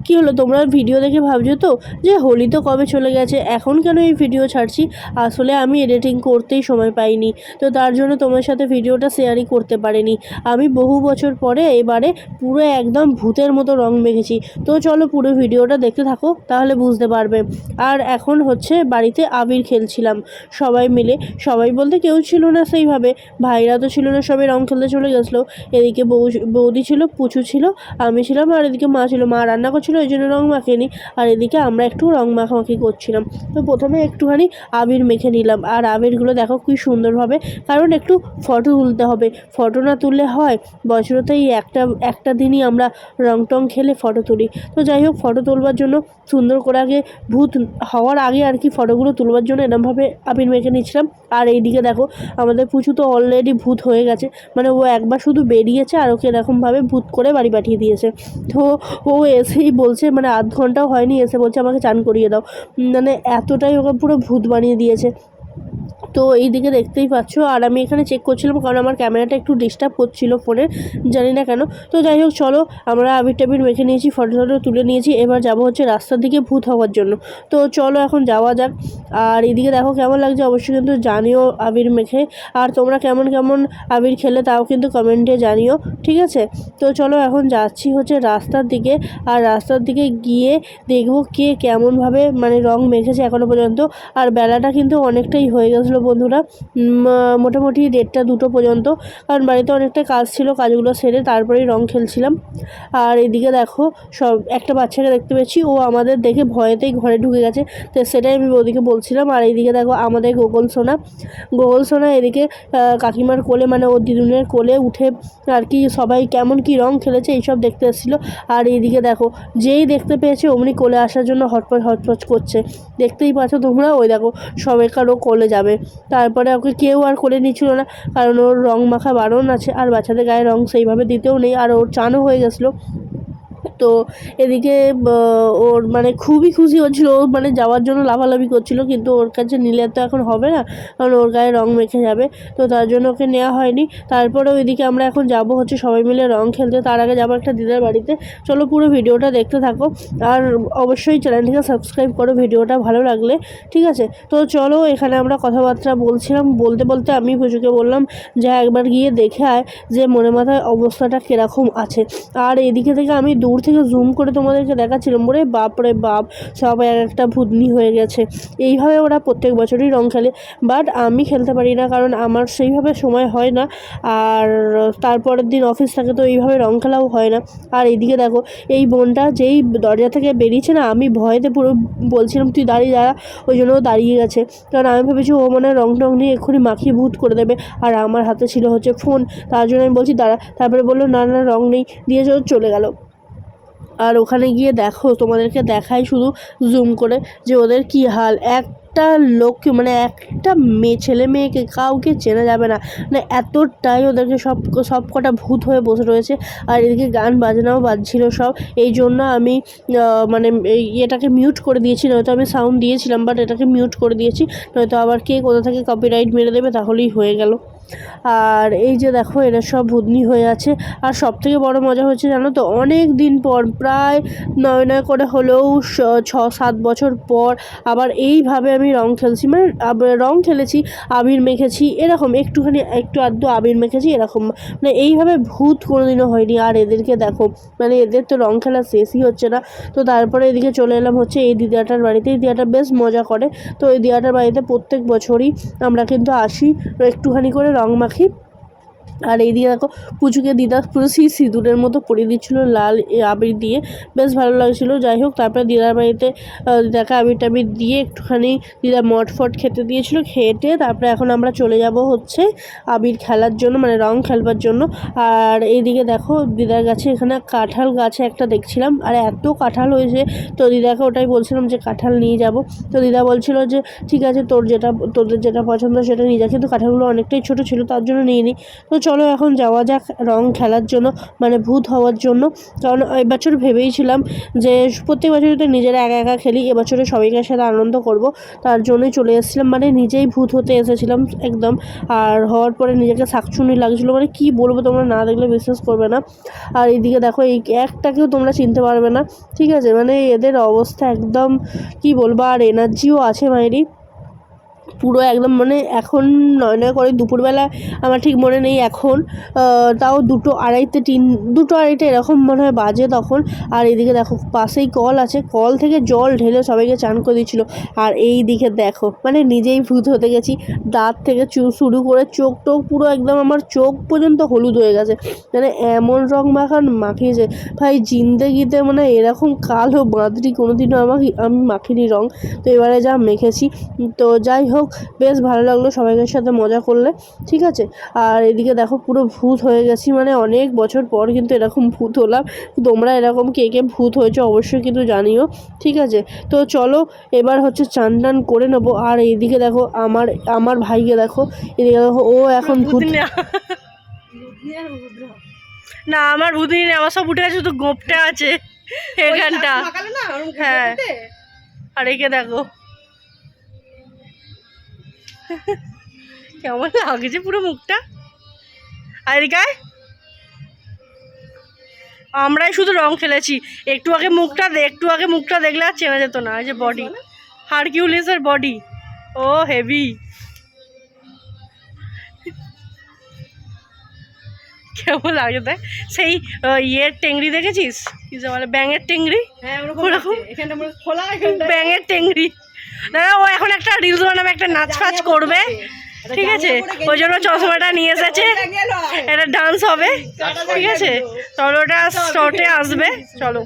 কি হলো, তোমরা ভিডিও দেখে ভাবছো তো যে হোলি তো কবে চলে গেছে, এখন কেন এই ভিডিও ছাড়ছি? আসলে আমি এডিটিং করতেই সময় পাইনি, তো তার জন্য তোমার সাথে ভিডিওটা শেয়ারই করতে পারিনি। আমি বহু বছর পরে এবারে পুরো একদম ভূতের মতো রং মেখেছি। তো চলো পুরো ভিডিওটা দেখতে থাকো, তাহলে বুঝতে পারবে। আর এখন হচ্ছে বাড়িতে আবির খেলছিলাম সবাই মিলে। সবাই বলতে কেউ ছিল না সেইভাবে, ভাইরা তো ছিল না, সবাই রং খেলতে চলে গেছিলো। এদিকে বৌদি ছিল, পুচু ছিল, আমি ছিলাম, আর এদিকে মা ছিল। মা রান্না করছিল, ওই জন্য রং মাখেনি। আর এদিকে আমরা একটু রং মাখামাখি করছিলাম। তো প্রথমে একটুখানি আবির মেখে নিলাম। আর আবিরগুলো দেখো কি সুন্দরভাবে, কারণ একটু ফটো তুলতে হবে, ফটো না তুললে হয়? বছরতেই একটা দিনই আমরা রং টং খেলে ফটো তুলি। তো যাই হোক, ফটো তুলবার জন্য সুন্দর করে আগে ভূত হওয়ার আগে আর কি ফটোগুলো তুলবার জন্য এরমভাবে আবির মেখে নিচ্ছিলাম। আর এইদিকে দেখো আমাদের পুচু তো অলরেডি ভূত হয়ে গেছে, মানে ও একবার শুধু বেরিয়েছে আর ওকে এরকমভাবে ভূত করে বাড়ি পাঠিয়ে দিয়েছে। তো ও এসেই বলছে, মানে আধ ঘন্টাও হয়নি, এসে বলছে আমাকে চান করিয়ে দাও। মানে এতটাই ওকে পুরো ভূত বানিয়ে দিয়েছে। তো এই দিকে দেখতেই পাচ্ছ, আর আমি এখানে চেক করছিলাম কারণ আমার ক্যামেরাটা একটু ডিস্টার্ব করছিল ফোনের, জানি না কেন। তো যাই হোক চলো, আমরা আবির টাবির মেখে নিয়েছি, ফটো টটো তুলে নিয়েছি, এবার যাবো হচ্ছে রাস্তার দিকে ভূত হওয়ার জন্য। তো চলো এখন যাওয়া যাক। আর এদিকে দেখো কেমন লাগছে অবশ্যই কিন্তু জানিও আবির মেখে। আর তোমরা কেমন কেমন আবির খেলে তাও কিন্তু কমেন্টে জানিও, ঠিক আছে? তো চলো এখন যাচ্ছি হচ্ছে রাস্তার দিকে। আর রাস্তার দিকে গিয়ে দেখবো কে কেমনভাবে মানে রং মেখেছে এখনও পর্যন্ত। আর বেলাটা কিন্তু অনেকটাই হয়ে গেছিলো বন্ধুরা, মোটামুটি 1:30-2 পর্যন্ত, কারণ বাড়িতে অনেকটা কাজ ছিল, কাজগুলো সেরে তারপরেই রং খেলছিলাম। আর এদিকে দেখো সব একটা বাচ্চাকে দেখতে পেয়েছি, ও আমাদের দেখে ভয়েতেই ঘরে ঢুকে গেছে, তো সেটাই আমি ওদিকে বলছিলাম। আর এইদিকে দেখো আমাদের গোগল সোনা এদিকে কাকিমার কোলে, মানে ওর দিদুনের কোলে উঠে আর কি সবাই কেমন কি রং খেলেছে এইসব দেখতে এসেছিলো। আর এইদিকে দেখো যেই দেখতে পেয়েছে অমনি কোলে আসার জন্য হটপচ করছে, দেখতেই পাচ্ছ তোমরা। ওই দেখো সবাইকারও কোলে যাবে, তারপরে ওকে কেউ আর কোলে নিচ্ছিল না, কারণ ওর রং মাখা বারণ আছে, আর বাচ্চাদের গায়ে রং সেইভাবে দিতেও নেই, আর ওর চানও হয়ে গেছিলো। তো এদিকে ওর মানে খুবই খুশি হচ্ছিলো, ও মানে যাওয়ার জন্য লাফালাফি করছিল, কিন্তু ওর কাছে নিলে তো এখন হবে না, কারণ ওর গায়ে রং মেখে যাবে, তো তার জন্য ওকে নেওয়া হয়নি। তারপরে ওইদিকে আমরা এখন যাব হচ্ছে সবাই মিলে রং খেলতে, তার আগে যাবো একটা দিদার বাড়িতে। চলো পুরো ভিডিওটা দেখতে থাকো, আর অবশ্যই চ্যানেলটিকে সাবস্ক্রাইব করো ভিডিওটা ভালো লাগলে, ঠিক আছে? তো চলো, এখানে আমরা কথাবার্তা বলছিলাম, বলতে বলতে আমি পুজোকে বললাম যে একবার গিয়ে দেখে আয় যে মনে মাথায় অবস্থাটা কীরকম আছে। আর এদিকে থেকে আমি দূর থেকে জুম করে তোমাদেরকে দেখাচ্ছিলাম, ওরে বাপ রে বাপ, সব এক একটা ভূতনি হয়ে গেছে। এইভাবে ওরা প্রত্যেক বছরই রং খেলে, বাট আমি খেলতে পারি না, কারণ আমার সেইভাবে সময় হয় না, আর তারপরের দিন অফিস থাকে, তো এইভাবে রং খেলাও হয় না। আর এইদিকে দেখো এই বোনটা যেই দরজা থেকে বেরিয়েছে না, আমি ভয়েতে পুরো বলছিলাম তুই দাঁড়া, ওই জন্য ও দাঁড়িয়ে গেছে, কারণ আমি ভেবেছি ও মনে হয় রং টং নিয়ে এক্ষুনি মাখিয়ে ভূত করে দেবে। আর আমার হাতে ছিল হচ্ছে ফোন, তার জন্য আমি বলছি দাঁড়া, তারপরে বললো না না রং নেই, দিয়ে চলে গেল। আর ওখানে গিয়ে দেখো তোমাদেরকে দেখাই শুধু জুম করে যে ওদের কি হাল। একটা লোককে, মানে একটা ছেলে মেয়েকে কাউকে চেনা যাবে না, মানে এতটাই ওদেরকে সব কটা ভূত হয়ে বসে রয়েছে। আর এদিকে গান বাজনাও বাজছিল সব, এই জন্য আমি মানে এটাকে মিউট করে দিয়েছি, নয়তো আমি সাউন্ড দিয়েছিলাম বাট এটাকে মিউট করে দিয়েছি, নয়তো আবার কে কোথা থেকে কপিরাইট মেরে দেবে, তাহলেই হয়ে গেল। আর এই যে দেখো এরা সব ভূতনি হয়ে আছে। আর সবথেকে বড় মজা হচ্ছে জানো তো, অনেক দিন পর, প্রায় 9 করে হলেও 6-7 বছর পর আবার এইভাবে আমি রং খেলছি, মানে রং খেলেছি, আবির মেখেছি, এরকম একটু আধটু আবির মেখেছি এরকম, মানে এইভাবে ভূত কোনোদিনও হয়নি। আর এদেরকে দেখো, মানে এদের তো রং খেলা শেষই হচ্ছে না। তো তারপরে এদিকে চলে এলাম হচ্ছে এই দিদাটার বাড়িতে। এই দিদাটা বেশ মজা করে, তো এই দিদাটার বাড়িতে প্রত্যেক বছরই আমরা কিন্তু আসি, একটুখানি করে রং মাখি। আর এইদিকে দেখো পুচুকে দিদা পুরো সিঁদুরের মতো পরিয়ে দিচ্ছিলো লাল আবির দিয়ে, বেশ ভালো লাগছিলো। যাই হোক, তারপরে দিদার বাড়িতে দিদাকে আবির টাবির দিয়ে একটুখানি দিদা মটফট খেতে দিয়েছিলো, খেটে তারপরে এখন আমরা চলে যাব হচ্ছে আবির খেলার জন্য, মানে রং খেলবার জন্য। আর এইদিকে দেখো দিদার গাছে, এখানে কাঁঠাল গাছে একটা দেখছিলাম, আর এত কাঁঠাল হয়েছে, তো দিদাকে ওটাই বলছিলাম যে কাঁঠাল নিয়ে যাব। তো দিদা বলছিল যে ঠিক আছে, তোদের যেটা পছন্দ সেটা নিয়ে যা, কিন্তু কাঁঠালগুলো অনেকটাই ছোটো ছিল, তার জন্য নিয়ে নিই। তো চলো এখন যাওয়া যাক রং খেলার জন্য, মানে ভূত হওয়ার জন্য। কারণ এবছর ভেবেইছিলাম যে প্রত্যেক বছর তো নিজেরা একা একা খেলি, এবছরে সবাইকার সাথে আনন্দ করব, তার জন্যই চলে এসেছিলাম। মানে নিজেই ভূত হতে এসেছিলাম একদম। আর হওয়ার পরে নিজেকে শাকচুনি লাগছিলো, মানে কি বলবো, তোমরা না দেখলে বিশ্বাস করবে না। আর এইদিকে দেখো এই একটাকেও তোমরা চিনতে পারবে না, ঠিক আছে, মানে এদের অবস্থা একদম কি বলবো। আর এনার্জিও আছে মায়েরই পুরো একদম, মানে এখন নয় করে দুপুরবেলা, আমার ঠিক মনে নেই এখন, তাও 2:30 এরকম মনে হয় বাজে তখন। আর এইদিকে দেখো পাশেই কল আছে, কল থেকে জল ঢেলে সবাইকে চান করে দিচ্ছিল। আর এই দিকে দেখো মানে নিজেই ভূত হতে গেছি, দাঁত থেকে শুরু করে চোখ টোক পুরো একদম আমার চোখ পর্যন্ত হলুদ হয়ে গেছে, মানে এমন রং মাখিয়েছে ভাই জিন্দেগিতে, মানে এরকম কালো বাঁধটি কোনোদিনও আমি মাখিনি রং। তো এবারে যা মেখেছি, তো যাই হোক বেশ ভালো লাগলো সবাইকার সাথে মজা করলে, ঠিক আছে। আর এদিকে দেখো পুরো ভূত হয়ে গেছি, মানে অনেক বছর পর কিন্তু এরকম ভূত হলাম। তোমরা এরকম কে কে ভূত হয়েছে অবশ্যই কিন্তু জানিও, ঠিক আছে। তো চলো এবার হচ্ছে চান টান করে নেবো। আর এইদিকে দেখো আমার ভাইকে দেখো, এদিকে দেখো ও এখন ভূত না, আমার ভূতিনি নেই, আমার সব উঠে আছে, শুধু গোপটা আছে এখানটা। হ্যাঁ, আর একে দেখো কেমন লাগছে পুরো মুখটা। আর এদিকে আমরাই শুধু রং খেলেছি, একটু আগে মুখটা দেখলে আর চেনা যেত না। এই যে বডি, হারকিউলিসের বডি, ও হেভি। কেমন লাগে দেখ, সেই ইয়ের টেংরি দেখেছিস, কি যে বলে ব্যাঙের টেংরি, ব্যাঙের টেংরি। দাদা ও এখন একটা রিলস বানাবে, একটা নাচ ফাচ করবে, ঠিক আছে, ওই জন্য চশমাটা নিয়ে এসেছে, এটা ডান্স হবে, ঠিক আছে। চলো ওটা শর্টে আসবে, চলো।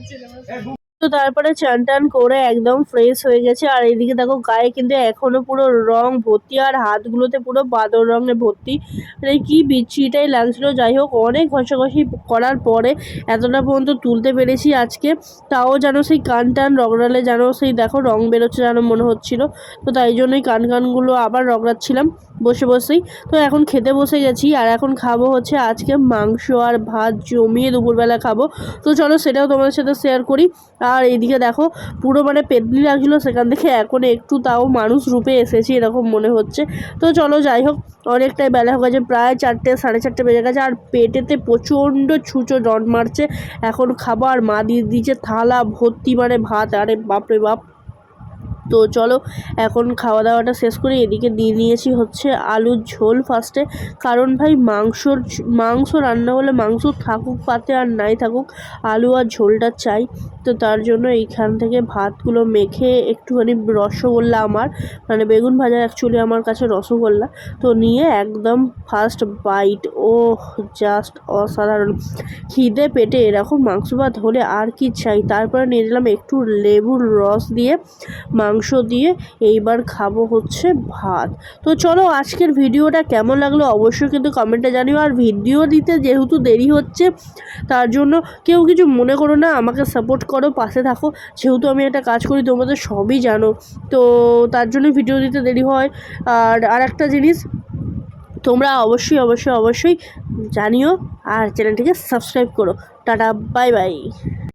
তো তারপরে চান টান করে একদম ফ্রেশ হয়ে গেছে। আর এইদিকে দেখো গায়ে কিন্তু এখনো পুরো রং ভর্তি, আর হাতগুলোতে পুরো বাদর রঙে ভর্তি, মানে কি বিচ্ছিটাই লাগছিল। যাই হোক অনেক ঘষাঘষি করার পরে এতটা পর্যন্ত তুলতে পেরেছি আজকে। তাও যেন সেই কান টান রগড়ালে যেন সেই দেখো রং বেরোচ্ছে যেন মনে হচ্ছিল। তো তাই জন্যই কানগুলো আবার রগড়াচ্ছিলাম বসেই। তো এখন খেতে বসে গেছি, আর এখন খাবো হচ্ছে আজকে মাংস আর ভাত জমিয়ে দুপুরবেলা খাবো। তো চলো সেটাও তোমাদের সাথে শেয়ার করি। আর এইদিকে দেখো পুরো মানে পেতনি লাগছিলো, সেখান থেকে এখন একটু তাও মানুষ রূপে এসেছি এরকম মনে হচ্ছে। তো চলো যাই হোক অনেকটাই বেলা হয়ে গেছে, প্রায় 4-4:30 বেজে গেছে। আর পেটেতে প্রচণ্ড ছুঁচো ডট মারছে, এখন খাবার মা দিয়ে দিয়েছে থালা ভর্তি মানে ভাত, আরে বাপরে বাপ। তো চলো এখন খাওয়া দাওয়াটা শেষ করে এদিকে দিয়ে নিয়েছি হচ্ছে আলুর ঝোল ফার্স্টে, কারণ ভাই মাংস রান্না হলে মাংস থাকুক পাতে আর নাই থাকুক আলু আর ঝোলটা চাই। তো তার জন্য এইখান থেকে ভাতগুলো মেখে একটুখানি রসগোল্লা, আমার মানে বেগুন ভাজা অ্যাকচুয়ালি আমার কাছে রসগোল্লা, তো নিয়ে একদম ফার্স্ট বাইট, ও জাস্ট অসাধারণ। খিদে পেটে এরকম মাংস ভাত হলে আর কি চাই। তারপরে নিয়ে নিলাম একটু লেবুর রস দিয়ে মাংস দিয়ে, এইবার খাবো হচ্ছে ভাত। তো চলো আজকের ভিডিওটা কেমন লাগলো অবশ্যই কিন্তু কমেন্টে জানিও। আর ভিডিও দিতে যেহেতু দেরি হচ্ছে তার জন্য কেউ কিছু মনে করো না, আমাকে সাপোর্ট করো, পাশে থাকো, যেহেতু আমি একটা কাজ করি তোমাদের সবই জানো, তো তার জন্য ভিডিও দিতে দেরি হয়। আর একটা জিনিস তোমরা অবশ্যই জানিও, আর চ্যানেলটিকে সাবস্ক্রাইব করো। Tata, bye bye.